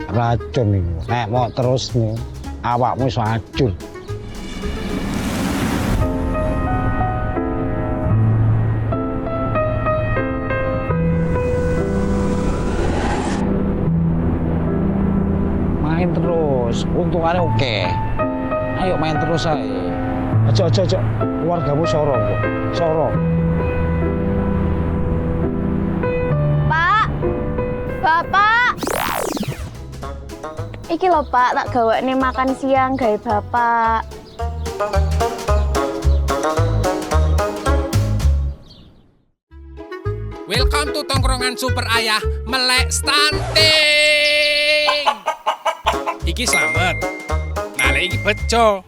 Racun iki. Nek mau terus nih, awakmu iso acur. Main terus, untungannya oke. Ayo main terus aja. Aja, keluargamu sorong kok. Sorong. Pak, Bapak. Iki lho Pak, tak gawekne makan siang gawe Bapak. Welcome to tongkrongan Super Ayah Melek Stunting. Iki slamet. Nah, lek iki bejo.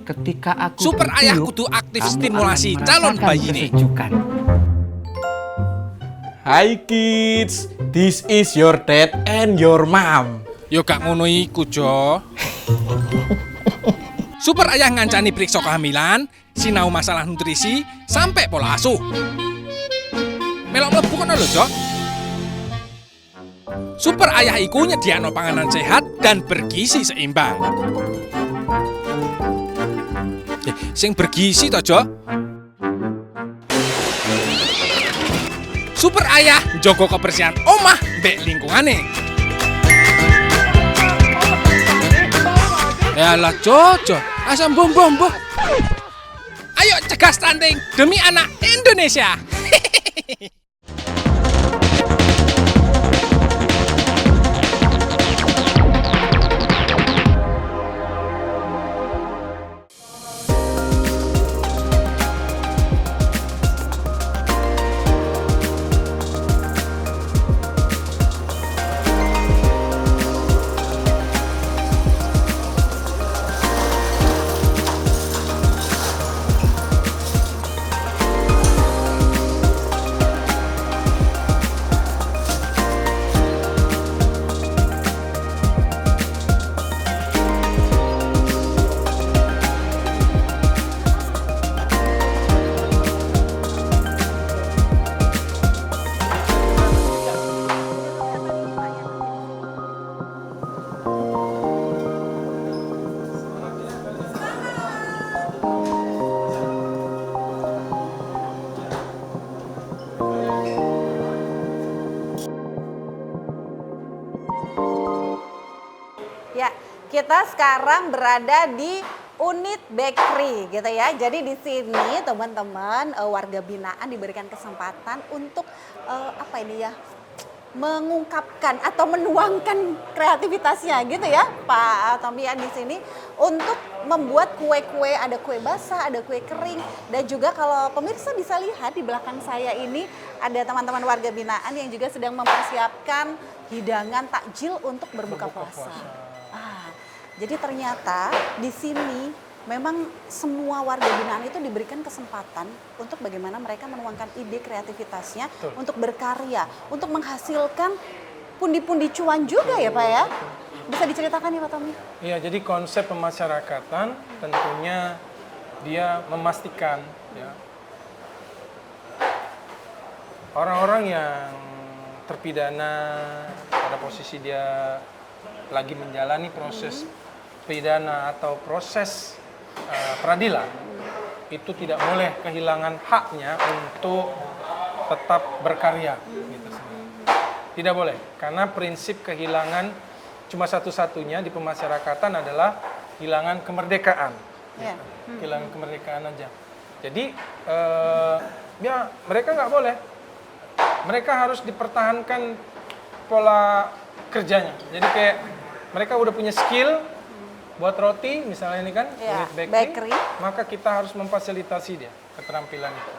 Ketika aku Super bertiup, Ayah kudu aktif kamu stimulasi akan calon merasakan bayi ini. kesejukan. Hi kids, this is your dad and your mom. Yo gak ngono iku, Jo. Super Ayah ngancani periksa kehamilan, sinau masalah nutrisi, sampai pola asuh. Melok mlebu kono lho, Jo. Super Ayah iku nyediakno panganan sehat dan bergizi seimbang. Sing bergizi to, Jo. Super Ayah njogo kebersihan omah mbek lingkungane. Yalah, Jo, asam bom. Ayo cegah stunting demi anak Indonesia. Ya, kita sekarang berada di unit bakery gitu ya. Jadi di sini teman-teman warga binaan diberikan kesempatan untuk apa ini ya? Mengungkapkan atau menuangkan kreativitasnya gitu ya, Pak Tommy ya, di sini untuk membuat kue-kue, ada kue basah, ada kue kering, dan juga kalau pemirsa bisa lihat di belakang saya ini ada teman-teman warga binaan yang juga sedang mempersiapkan hidangan takjil untuk berbuka puasa. Jadi ternyata di sini memang semua warga binaan itu diberikan kesempatan untuk bagaimana mereka menuangkan ide kreativitasnya untuk berkarya, untuk menghasilkan pundi-pundi cuan juga ya Pak ya. Bisa diceritakan ya Pak Tommy? Iya, jadi konsep pemasyarakatan tentunya dia memastikan ya, orang-orang yang terpidana pada posisi dia lagi menjalani proses pidana atau proses peradilan itu tidak boleh kehilangan haknya untuk tetap berkarya gitu. Tidak boleh, karena prinsip kehilangan cuma satu-satunya di pemasyarakatan adalah kehilangan kemerdekaan. Ya. Kehilangan kemerdekaan aja. Jadi ya mereka nggak boleh. Mereka harus dipertahankan pola kerjanya. Jadi kayak mereka udah punya skill buat roti, misalnya ini kan, Ya, unit bakery. maka kita harus memfasilitasi dia keterampilan itu.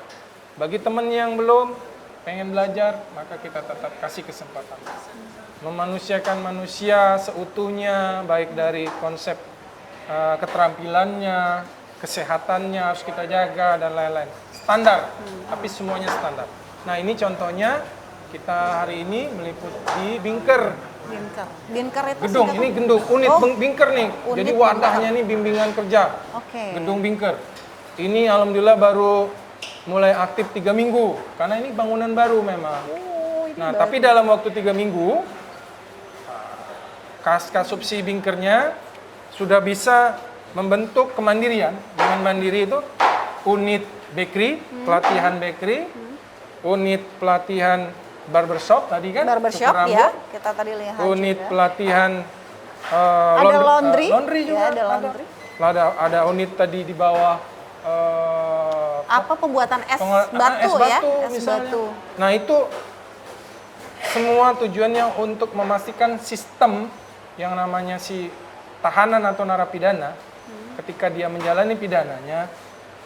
Bagi teman yang belum pengen belajar, maka kita tetap kasih kesempatan. Memanusiakan manusia seutuhnya, baik dari konsep keterampilannya, kesehatannya harus kita jaga dan lain-lain. Standar, tapi semuanya standar. Nah ini contohnya kita hari ini meliputi Binker. Binker itu Gedung, ini gedung, unit Binker nih. Unit Jadi wadahnya nih bimbingan kerja. Oke. Gedung Binker. Ini alhamdulillah baru mulai aktif 3 minggu. Karena ini bangunan baru memang. Nah tapi dalam waktu 3 minggu, Kasubsi Binkernya sudah bisa membentuk kemandirian. Dengan mandiri itu unit bakery, pelatihan bakery, unit pelatihan barbershop tadi kan, Barbershop cukur ya, rambut, kita tadi lihat unit juga. pelatihan Ada laundry, laundry juga ya, ada laundry. Ada unit tadi di bawah Apa pembuatan es batu es ya? batu Es misalnya. batu. Nah itu semua tujuannya untuk memastikan sistem yang namanya si tahanan atau narapidana ketika dia menjalani pidananya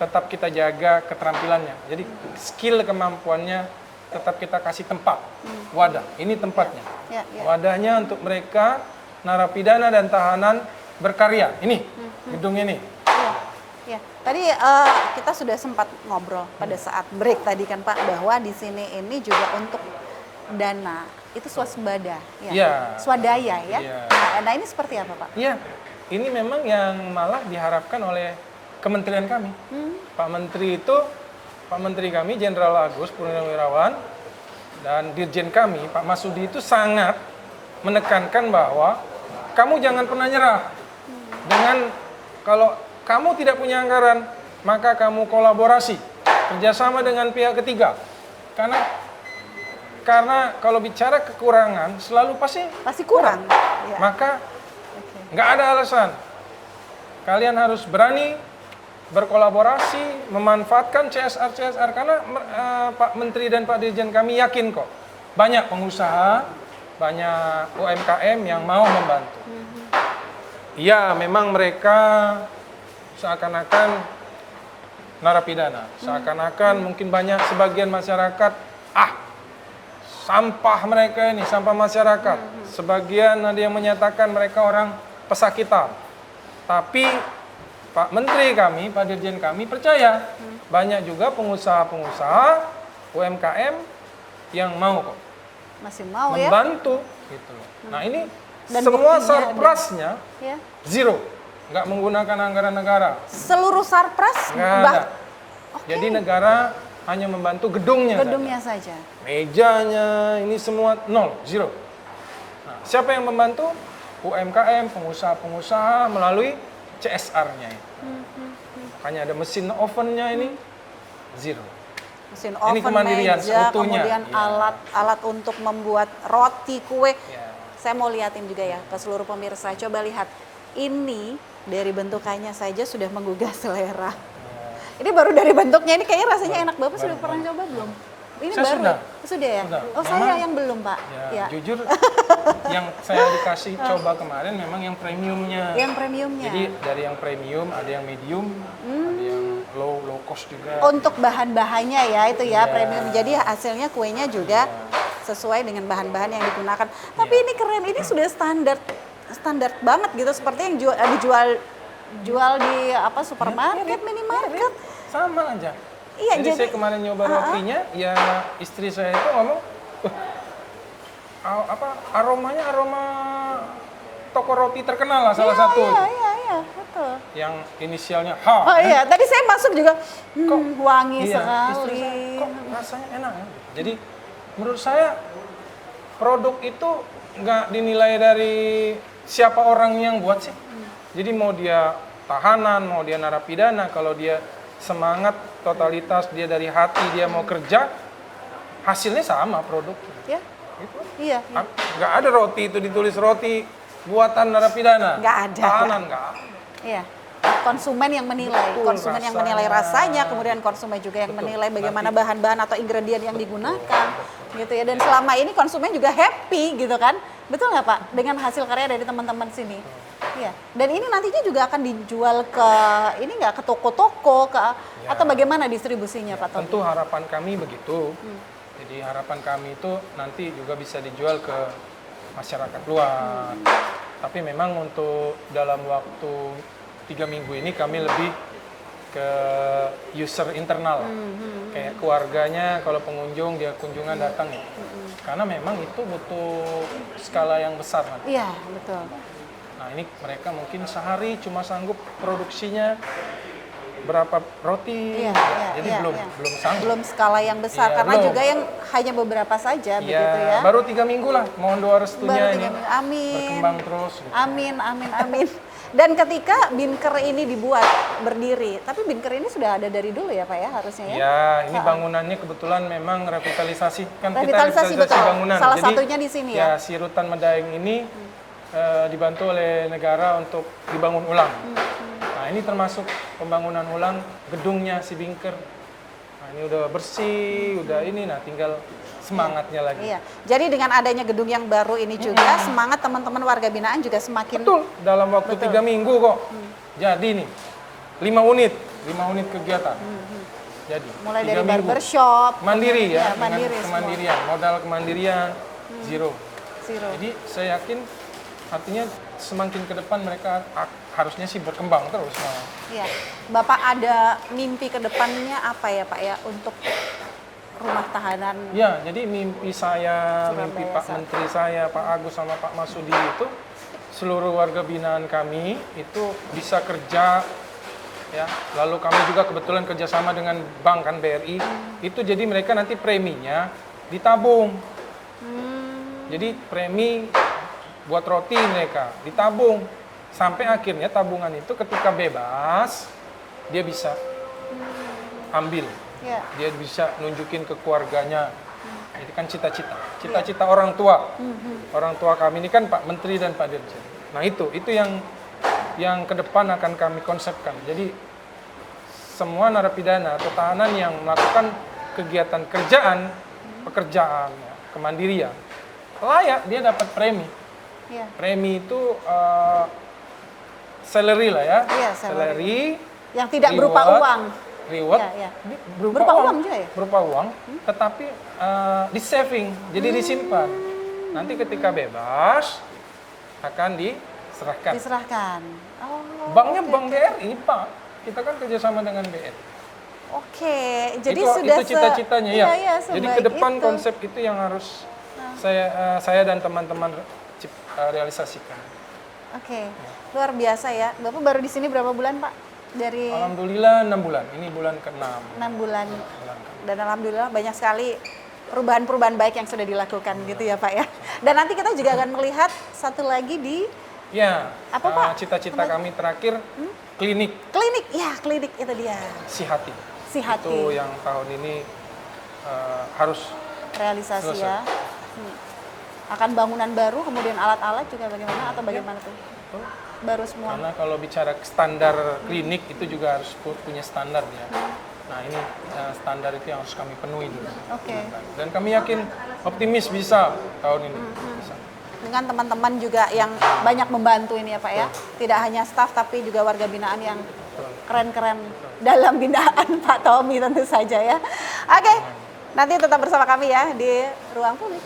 tetap kita jaga keterampilannya. Jadi skill kemampuannya tetap kita kasih tempat, wadah. Ini tempatnya. Ya, ya. Wadahnya untuk mereka narapidana dan tahanan berkarya. Ini gedung ini. Ya, tadi kita sudah sempat ngobrol pada saat break tadi kan Pak, bahwa di sini ini juga untuk dana itu swasembada, ya, Iya. swadaya ya. Iya. Nah ini seperti apa Pak? Iya, ini memang yang malah diharapkan oleh kementerian kami. Pak Menteri kami, Jenderal Agus Purnawirawan, dan Dirjen kami, Pak Masudi itu sangat menekankan bahwa kamu jangan pernah nyerah. Dengan kalau kamu tidak punya anggaran, maka kamu kolaborasi, kerjasama dengan pihak ketiga. Karena kalau bicara kekurangan, selalu pasti kurang. Ya. Maka nggak ada alasan. Kalian harus berani berkolaborasi, memanfaatkan CSR karena Pak Menteri dan Pak Dirjen kami yakin kok banyak pengusaha, banyak UMKM yang mau membantu. Iya, memang mereka seakan-akan narapidana, seakan-akan mungkin banyak sebagian masyarakat sampah mereka ini, sampah masyarakat. Sebagian ada yang menyatakan mereka orang pesakitan. Tapi Pak Menteri kami, Pak Dirjen kami percaya banyak juga pengusaha-pengusaha UMKM yang mau kok Masih mau membantu gitu loh. Nah ini Dan semua buktinya sarprasnya ya. zero, nggak menggunakan anggaran negara. Seluruh sarpras Nggak ada. Jadi negara hanya membantu gedungnya saja. Mejanya ini semua nol, zero. Nah, siapa yang membantu? UMKM, pengusaha-pengusaha melalui CSR-nya itu. Makanya ada mesin ovennya ini zero. Mesin Ini oven, kemandirian meja, seutuhnya. kemudian Ya. alat untuk membuat roti, kue. Ya. Saya mau liatin juga ya ke seluruh pemirsa. Coba lihat, ini dari bentukannya saja sudah menggugah selera. Ini baru dari bentuknya, ini kayaknya rasanya enak. Bapak sudah pernah coba belum? Ini Saya baru. sudah. Sudah ya? Sudah. Oh, saya yang belum, Pak. Ya, jujur yang saya dikasih coba kemarin memang yang premiumnya. Yang premiumnya. Jadi dari yang premium, ada yang medium, ada yang low cost juga. Untuk bahan-bahannya ya itu ya, Ya. premium. Jadi hasilnya kuenya juga sesuai dengan bahan-bahan yang digunakan. Tapi ini keren, ini sudah standar banget gitu, seperti yang dijual di apa supermarket, minimarket. Sama aja. Iya, jadi saya kemarin nyoba rotinya, ya istri saya itu ngomong, aromanya aroma toko roti terkenal lah salah satu. Iya, betul. yang inisialnya H. Oh iya, tadi saya masuk juga, wangi Iya, sekali. istri saya, kok rasanya enak ya? Jadi menurut saya produk itu nggak dinilai dari siapa orang yang buat sih. Jadi mau dia tahanan, mau dia narapidana, kalau dia semangat, totalitas, dia dari hati, dia mau kerja, hasilnya sama produk. Ya, Gitu. iya. Nggak ada roti itu ditulis roti buatan narapidana. Nggak ada. Tahanan nggak ada. Iya. Konsumen yang menilai, Betul, konsumen yang menilai rasanya, kemudian konsumen juga yang Betul. menilai bagaimana Nanti- bahan-bahan atau ingredient yang digunakan, gitu ya. Dan selama ini konsumen juga happy, gitu kan? Betul nggak Pak? Dengan hasil karya dari teman-teman sini. Iya. Dan ini nantinya juga akan dijual ke ini nggak ke toko-toko, atau bagaimana distribusinya Pak Tommy? Tentu harapan kami begitu. Jadi harapan kami itu nanti juga bisa dijual ke masyarakat luar. Tapi memang untuk dalam waktu 3 minggu ini kami lebih ke user internal. Kayak keluarganya kalau pengunjung dia kunjungan datang ya. Karena memang itu butuh skala yang besar nanti. Iya, betul. Nah ini mereka mungkin sehari cuma sanggup produksinya berapa roti, Iya, jadi iya, belum iya. sanggup. Belum skala yang besar, Iya, karena belum. juga yang hanya beberapa saja, Iya, begitu ya. baru 3 minggu lah, mohon doa restunya Baru ini 3 minggu. Amin. berkembang terus. Gitu. Amin, amin, amin. Dan ketika Binker ini dibuat berdiri, tapi Binker ini sudah ada dari dulu ya Pak ya harusnya ya? Ya, ini bangunannya kebetulan memang revitalisasi, kan Revitalisasi, kita revitalisasi betul. bangunan. Salah Jadi, satunya di sini ya? si Rutan Medaeng ini dibantu oleh negara untuk dibangun ulang. Nah ini termasuk pembangunan ulang gedungnya si Binker. Nah ini udah bersih, udah ini, nah tinggal semangatnya lagi. Iya. Jadi dengan adanya gedung yang baru ini juga, semangat teman-teman warga binaan juga semakin... Betul, dalam waktu Betul. 3 minggu kok. Jadi nih, 5 unit kegiatan. Jadi Mulai 3 dari minggu. barbershop. Mandiri ya, mandiri dengan semua. kemandirian, modal kemandirian, zero. Zero. Jadi saya yakin artinya semakin ke depan mereka harusnya sih berkembang terus. Malah. Iya. Bapak ada mimpi ke depannya apa ya Pak ya untuk rumah tahanan? Ya, jadi mimpi saya, Surabaya mimpi Pak saat Menteri saya, Pak Agus sama Pak Masudi itu seluruh warga binaan kami itu bisa kerja, ya. Lalu kami juga kebetulan kerjasama dengan bank kan BRI, itu jadi mereka nanti preminya ditabung. Jadi premi buat roti mereka ditabung sampai akhirnya tabungan itu ketika bebas dia bisa ambil. Ya. Dia bisa nunjukin ke keluarganya. Itu kan cita-cita orang tua. Orang tua kami ini kan Pak Menteri dan Pak Dirjen. Nah itu yang ke depan akan kami konsepkan. Jadi semua narapidana atau tahanan yang melakukan kegiatan pekerjaan, kemandirian, layak dia dapat premi. Iya. Premi itu salary lah ya. Iya, salary. Yang tidak berupa reward, uang. Reward. Ya, ya. Ini Berupa uang juga ya? Berupa uang, tetapi di saving, jadi disimpan. Nanti ketika bebas akan diserahkan. Diserahkan. Oh. Banknya oke, Bank oke. BRI, Pak. Kita kan kerjasama dengan BRI. Oke, jadi itu sudah cita-citanya ya. Iya, Jadi sebaik ke depan itu. konsep itu yang harus saya dan teman-teman realisasikan. Oke, luar biasa ya. Bapak baru di sini berapa bulan Pak? Dari Alhamdulillah 6 bulan. Ini bulan ke-6. 6 bulan. Dan alhamdulillah banyak sekali perubahan-perubahan baik yang sudah dilakukan gitu ya Pak ya. Dan nanti kita juga akan melihat satu lagi di Ya, Apa, Pak? cita-cita kami terakhir klinik klinik. Ya, klinik itu dia. si hati. Si hati. Itu yang tahun ini harus Realisasi selesai. ya. Akan bangunan baru, kemudian alat-alat juga bagaimana atau bagaimana tuh? Baru semua. Karena kalau bicara standar klinik itu juga harus punya standar ya. Nah ini standar itu yang harus kami penuhi dulu. Oke. Dan kami yakin optimis bisa tahun ini. Bisa. Dengan teman-teman juga yang banyak membantu ini ya Pak ya. Tidak hanya staf tapi juga warga binaan yang keren-keren dalam binaan Pak Tommy tentu saja ya. Oke, nanti tetap bersama kami ya di Ruang Publik.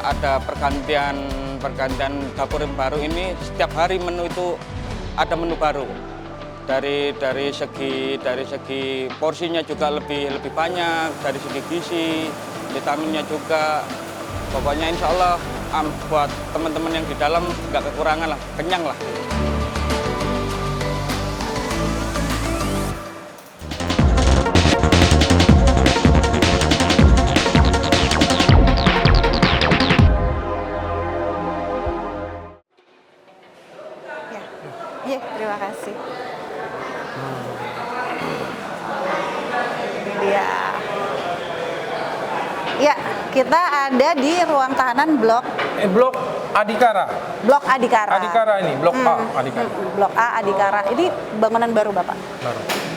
ada pergantian dapur yang baru ini, setiap hari menu itu ada menu baru. Dari segi porsinya juga lebih banyak, dari segi gizi, vitaminnya juga. Pokoknya insya Allah buat teman-teman yang di dalam nggak kekurangan lah, kenyang lah. Iya, terima kasih. Ini dia. Ya, kita ada di ruang tahanan Blok Adhikara. Blok Adhikara. Adhikara ini, Blok A Adhikara. Blok A Adhikara. Ini bangunan baru, Bapak?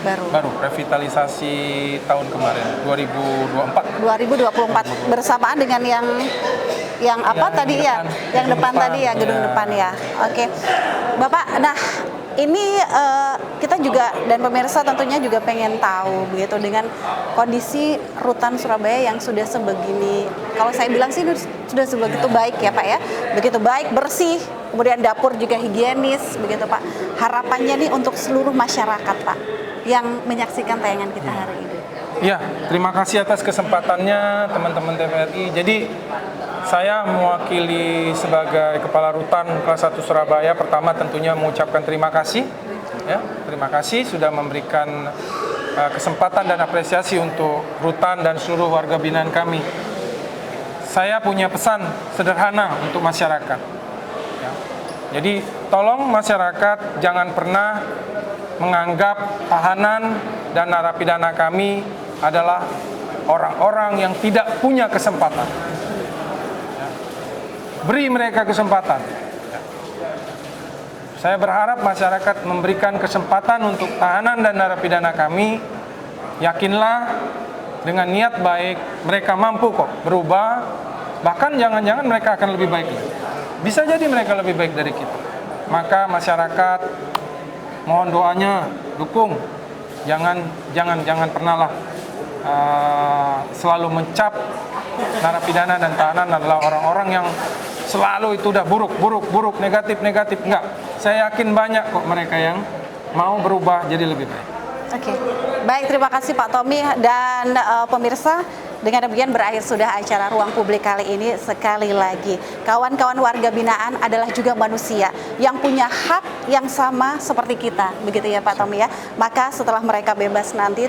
Baru. Revitalisasi tahun kemarin, 2024. Bersamaan dengan yang apa tadi ya? Yang depan tadi ya, gedung depan ya. Oke. Bapak, nah ini kita juga dan pemirsa tentunya juga pengen tahu begitu dengan kondisi rutan Surabaya yang sudah sebegini. Kalau saya bilang sih sudah sebegitu baik ya Pak ya. Begitu baik, bersih, kemudian dapur juga higienis begitu Pak. Harapannya nih untuk seluruh masyarakat Pak yang menyaksikan tayangan kita hari ini. Ya, terima kasih atas kesempatannya teman-teman TVRI. Jadi saya mewakili sebagai Kepala Rutan Kelas 1 Surabaya, pertama tentunya mengucapkan terima kasih. Ya, terima kasih sudah memberikan kesempatan dan apresiasi untuk Rutan dan seluruh warga binaan kami. Saya punya pesan sederhana untuk masyarakat. Ya. Jadi tolong masyarakat jangan pernah menganggap tahanan dan narapidana kami adalah orang-orang yang tidak punya kesempatan. Ya. Beri mereka kesempatan. Ya. Saya berharap masyarakat memberikan kesempatan untuk tahanan dan narapidana kami. Yakinlah dengan niat baik mereka mampu kok berubah. Bahkan jangan-jangan mereka akan lebih baik lagi. Bisa jadi mereka lebih baik dari kita. Maka masyarakat mohon doanya, dukung. Jangan pernahlah selalu mencap narapidana dan tahanan adalah orang-orang yang selalu itu udah buruk, negatif. Enggak. Saya yakin banyak kok mereka yang mau berubah jadi lebih baik. Oke. Baik, terima kasih Pak Tommy dan pemirsa. Dengan demikian berakhir sudah acara Ruang Publik kali ini. Sekali lagi, kawan-kawan warga binaan adalah juga manusia yang punya hak yang sama seperti kita, begitu ya Pak Tommy ya. Maka setelah mereka bebas nanti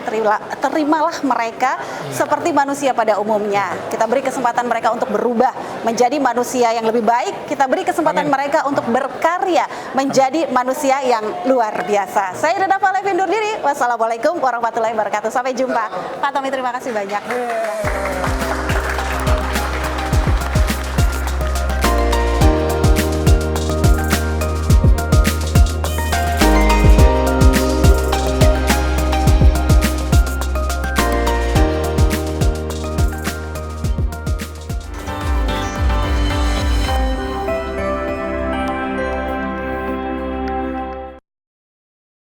terimalah mereka seperti manusia pada umumnya. Kita beri kesempatan mereka untuk berubah menjadi manusia yang lebih baik. Kita beri kesempatan mereka untuk berkarya menjadi manusia yang luar biasa. Saya Renava Levi undur diri. Wassalamualaikum warahmatullahi wabarakatuh. Sampai jumpa. Pak Tommy, terima kasih banyak.